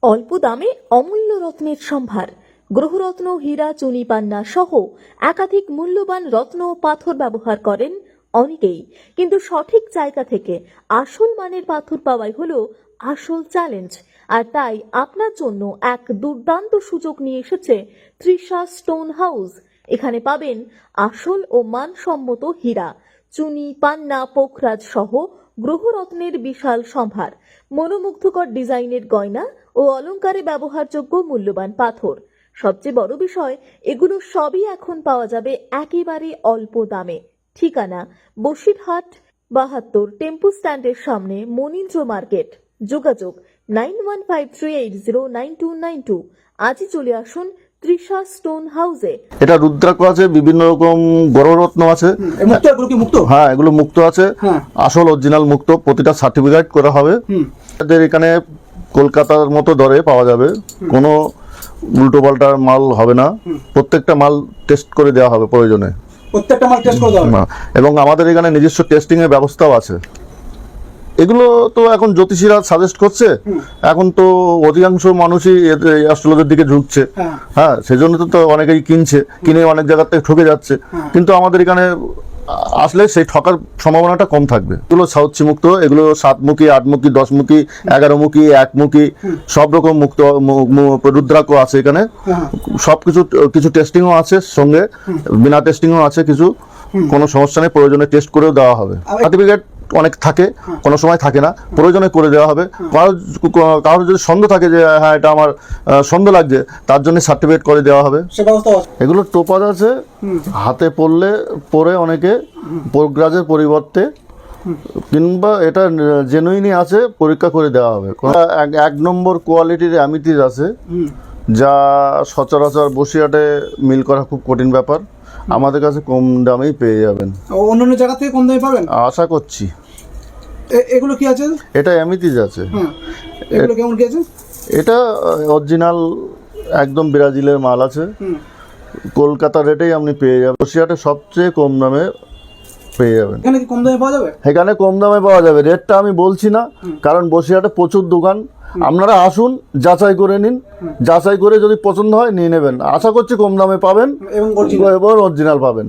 অল্প দামে অমূল্য রত্নের সম্ভার, গ্রহরত্ন, হীরা, চুনি, পান্না সহ একাধিক মূল্যবান রত্ন ও পাথর ব্যবহার করেন অনেকেই, কিন্তু সঠিক জায়গা থেকে আসল মানের পাথর পাওয়াই হলো আসল চ্যালেঞ্জ। আর তাই আপনার জন্য এক দুর্দান্ত সুযোগ নিয়ে এসেছে তৃষা স্টোন হাউস। এখানে পাবেন আসল ও মানসম্মত হীরা, চুনি, পান্না, পোখরাজ সহ গ্রহরত্নের বিশাল সম্ভার, মনোমুগ্ধকর ডিজাইনের গয়না ও অলংকারে ব্যবহারযোগ্য মূল্যবান পাথর। সবচেয়ে বড় বিষয়, এগুলো সবই এখন পাওয়া যাবে একেবারে অল্প দামে। ঠিকানা বসিরহাট 72, টেম্পু স্ট্যান্ডের সামনে, মনীন্দ্র মার্কেট। যোগাযোগ 9153809292। আজই চলে আসুন তৃষা স্টোন হাউসে। এটা রুদ্রাক্ষ আছে, বিভিন্ন রকম গ্রহরত্ন আছে। হ্যাঁ, এগুলো মুক্ত আছে, আসল অরিজিনাল মুক্ত। প্রতিটা সার্টিফিকেট করা হবে। এদের এখানে কলকাতার মতো দরে পাওয়া যাবে, কোনো উল্টো পাল্টা মাল হবে না। প্রত্যেকটা মাল টেস্ট করে দেওয়া হবে প্রয়োজনে, প্রত্যেকটা মাল টেস্ট করে দেওয়া হবে। এবং আমাদের এখানে নিজস্ব টেস্টিং এর ব্যবস্থাও আছে। এগুলো তো এখন জ্যোতিষীরা সাজেস্ট করছে, এখন তো অধিকাংশ মানুষই অ্যাস্ট্রোলজির দিকে ঝুঁকছে। হ্যাঁ, সেজন্য তো অনেকেই কিনে অনেক জায়গা থেকে ঠকে যাচ্ছে। কিন্তু আমাদের এখানে আসলে সেই ঠকার সম্ভাবনাটা কম থাকবে। এগুলো সাউথি মুক্ত, এগুলো 7মুখী, 8মুখী, 10মুখী, 11মুখী, 1মুখী, সব রকম মুক্ত রুদ্রাক্ষ আছে এখানে। সবকিছু, কিছু টেস্টিংও আছে সঙ্গে, বিনা টেস্টিংও আছে কিছু। কোনো সমস্যা নেই, প্রয়োজনে টেস্ট করেও দেওয়া হবে। সার্টিফিকেট অনেক থাকে, কোনো সময় থাকে না, প্রয়োজনে করে দেওয়া হবে। কারোর যদি সন্দেহ থাকে যে হ্যাঁ এটা আমার সন্দেহ লাগছে, তার জন্য সার্টিফিকেট করে দেওয়া হবে। এগুলো টোপাজ আছে, হাতে পরে অনেকে পোখরাজের পরিবর্তে, কিংবা এটা জেনুইনই আছে, পরীক্ষা করে দেওয়া হবে। 1 নম্বর কোয়ালিটির অ্যামিথিস আছে, যা সচরাচর বসিরহাটে মিল করা খুব কঠিন ব্যাপার। আমাদের কাছে কম দামেই পেয়ে যাবেন। অন্যান্য জায়গা থেকে কম দামে পাবেন আশা করছি। এগুলো কি আছে? এটা অ্যামিথিস আছে। এগুলো কেমন কি আছে? এটা অরিজিনাল একদম ব্রাজিলের মাল আছে। কলকাতা রেটেই আপনি পেয়ে যাবেন। বসিরহাটে সবচেয়ে কম দামে পেয়ে যাবেন। এখানে কি কম দামে পাওয়া যাবে? এখানে কম দামে পাওয়া যাবে, রেটটা আমি বলছি না, কারণ বসিরহাটে প্রচুর দোকান। আপনারা আসুন, যাচাই করে নিন, যাচাই করে যদি পছন্দ হয় নিয়ে নেবেন। আশা করছি কম দামে পাবেন এবং অরিজিনাল পাবেন।